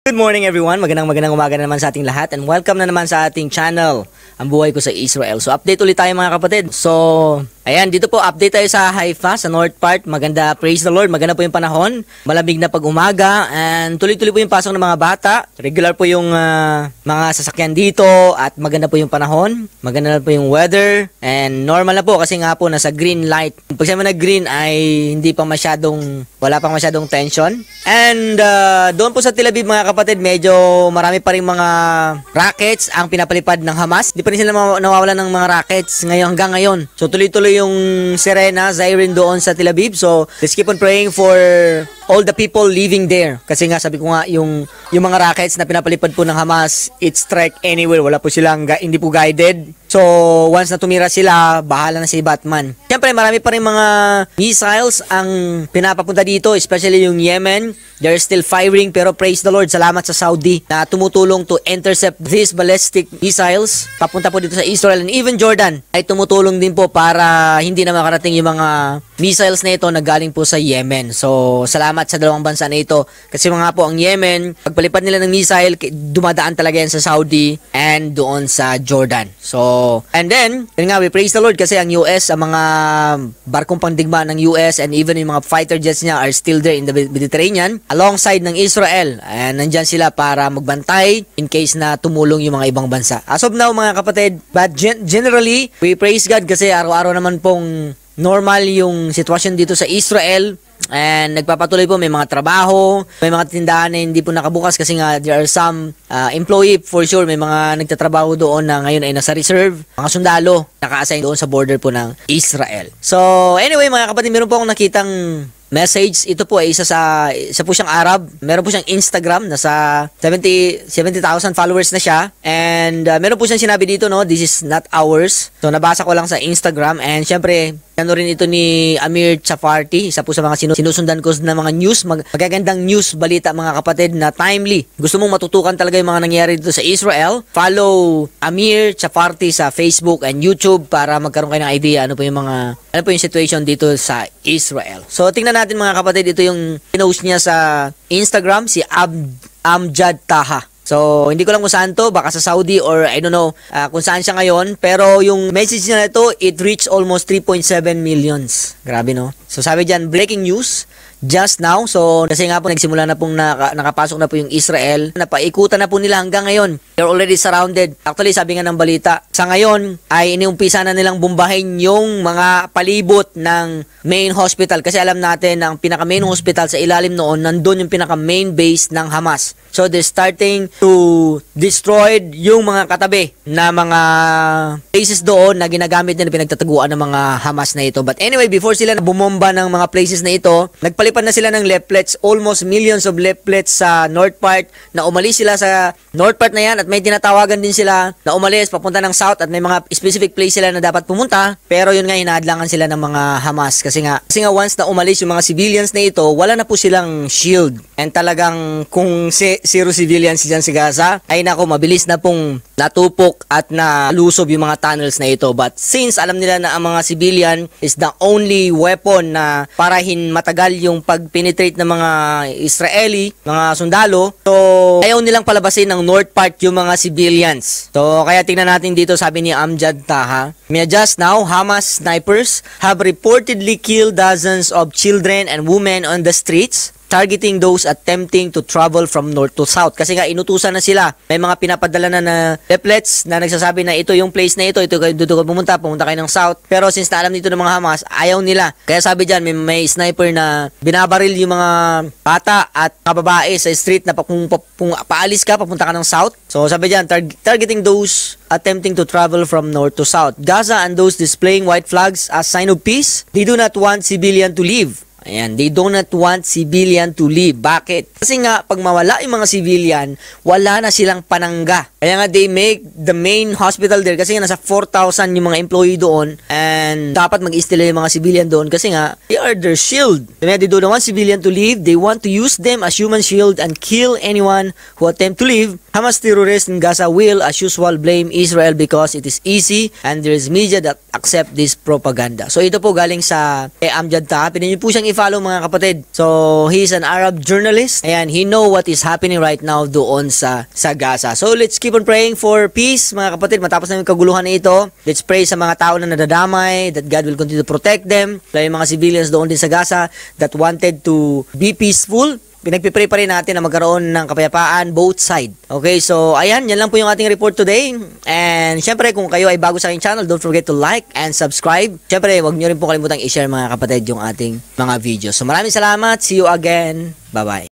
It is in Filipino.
Good morning everyone, magandang umaga na naman sa ating lahat and welcome na naman sa ating channel, Ang Buhay Ko sa Israel. So update ulit tayo mga kapatid. So ayan, dito po update tayo sa Haifa, sa north part. Maganda, praise the Lord, maganda po yung panahon. Malamig na pag-umaga and tuloy-tuloy po yung pasok ng mga bata. Regular po yung mga sasakyan dito at maganda po yung panahon. Maganda na po yung weather and normal na po kasi nga po nasa green light. Pag sabi na green ay hindi pa masyadong, wala pang masyadong tension. And doon po sa Tel Aviv mga kapatid, medyo marami pa rin mga rockets ang pinapalipad ng Hamas. Di pa rin sila nawawalan ng mga rockets hanggang ngayon. So tuloy-tuloy yung sirena, siren doon sa Tel Aviv. So let's keep on praying for all the people living there. Kasi nga sabi ko nga yung mga rockets na pinapalipad po ng Hamas, it strike anywhere. Wala po silang, hindi po guided. So once na tumira sila, bahala na si Batman. Siyempre marami pa rin mga missiles ang pinapapunta dito, especially yung Yemen. They're still firing pero praise the Lord, salamat sa Saudi na tumutulong to intercept these ballistic missiles papunta po dito sa Israel, and even Jordan ay tumutulong din po para hindi na makarating yung mga missiles na ito na galing po sa Yemen. So salamat sa dalawang bansa na ito kasi mga po ang Yemen, pagpalipad nila ng missile, dumadaan talaga yan sa Saudi and doon sa Jordan. So and then yun nga, we praise the Lord kasi ang US, ang mga barkong pangdigma ng US and even yung mga fighter jets niya are still there in the Mediterranean alongside ng Israel, and nandyan sila para magbantay in case na tumulong yung mga ibang bansa. As of now mga kapatid, but generally we praise God kasi araw-araw naman pong normal yung sitwasyon dito sa Israel. And nagpapatuloy po, may mga trabaho, may mga tindahan na hindi po nakabukas kasi nga there are some employee for sure, may mga nagtatrabaho doon na ngayon ay nasa reserve, mga sundalo naka-assign doon sa border po ng Israel. So anyway mga kapatid, meron po akong nakitang message. Ito po ay isa po siyang Arab. Meron po siyang Instagram, nasa 70,000 followers na siya. And meron po siyang sinabi dito, no, this is not ours. So nabasa ko lang sa Instagram, and syempre ano rin ito ni Amir Chafarti, isa po sa mga sinusundan ko na mga news, magagandang news, balita mga kapatid na timely. Gusto mong matutukan talaga yung mga nangyayari dito sa Israel? Follow Amir Chafarti sa Facebook and YouTube para magkaroon kayo ng idea ano po yung situation dito sa Israel. So tingnan natin mga kapatid, ito yung pinost niya sa Instagram, si Amjad Taha. So, hindi ko lang kung saan to, baka sa Saudi or I don't know kung saan siya ngayon. Pero yung message niya na ito, it reached almost 3.7 millions. Grabe, no? So, sabi dyan, breaking news just now. So, kasi nga po nagsimula na pong nakapasok na po yung Israel. Napaikutan na po nila hanggang ngayon. They're already surrounded. Actually, sabi nga ng balita, sa ngayon ay iniumpisa na nilang bombahin yung mga palibot ng main hospital. Kasi alam natin na ang pinaka-main hospital sa ilalim noon, nandun yung pinaka-main base ng Hamas. So, they're starting to destroy yung mga katabi na mga places doon na ginagamit nila, pinagtataguan ng mga Hamas na ito. But anyway, before sila bumomba ng mga places na ito, nagpalipad na sila ng leaflets, almost millions of leaflets sa north part, na umalis sila sa north part na yan, at may tinatawagan din sila na umalis papunta ng south, at may mga specific place sila na dapat pumunta, pero yun nga, hinahadlangan sila ng mga Hamas kasi nga once na umalis yung mga civilians na ito, wala na po silang shield, and talagang kung zero civilians dyan sa Gaza, ay nako, mabilis na pong natupok at nalusob yung mga tunnels na ito. But since alam nila na ang mga civilian is the only weapon na parahin matagal yung pag-penetrate ng mga Israeli, mga sundalo, so ayaw nilang palabasin ng north part yung mga civilians. So kaya tingnan natin dito, sabi ni Amjad Taha, just now, Hamas snipers have reportedly killed dozens of children and women on the streets, targeting those attempting to travel from north to south. Kasi nga inutusan na sila. May mga pinapadala na leaflets na nagsasabi na ito yung place na ito dito kayo pumunta kayo ng south. Pero since na alam nito ng mga Hamas, ayaw nila. Kaya sabi dyan, may sniper na binabaril yung mga bata at kababae sa street na kung paalis ka, papunta ka ng south. So sabi dyan, targeting those attempting to travel from north to south. Gaza and those displaying white flags as sign of peace, they do not want civilian to leave. Ayan, they do not want civilian to leave. Bakit? Kasi nga, pag mawala yung mga civilian, wala na silang panangga. Kaya nga, they make the main hospital there. Kasi nga, nasa 4,000 yung mga employee doon. And dapat mag-istila yung mga civilian doon. Kasi nga, they are their shield. Kaya they do not want civilian to leave. They want to use them as human shield and kill anyone who attempt to leave. Hamas terrorists in Gaza will, as usual, blame Israel because it is easy and there is media that accept this propaganda. So ito po galing sa Amjad Taha. Pwede niyo po siyang i-follow mga kapatid. So he is an Arab journalist and he know what is happening right now doon sa Gaza. So let's keep on praying for peace mga kapatid. Matapos na yung kaguluhan na ito, let's pray sa mga tao na nadadamay that God will continue to protect them. Lalo yung mga civilians doon din sa Gaza that wanted to be peaceful. Pinagpipray pa rin natin na magkaroon ng kapayapaan both side. Okay, so ayan, yan lang po yung ating report today. And syempre, kung kayo ay bago sa aking channel, don't forget to like and subscribe. Syempre, huwag nyo rin po kalimutang i-share mga kapatid yung ating mga videos. So maraming salamat. See you again. Bye-bye.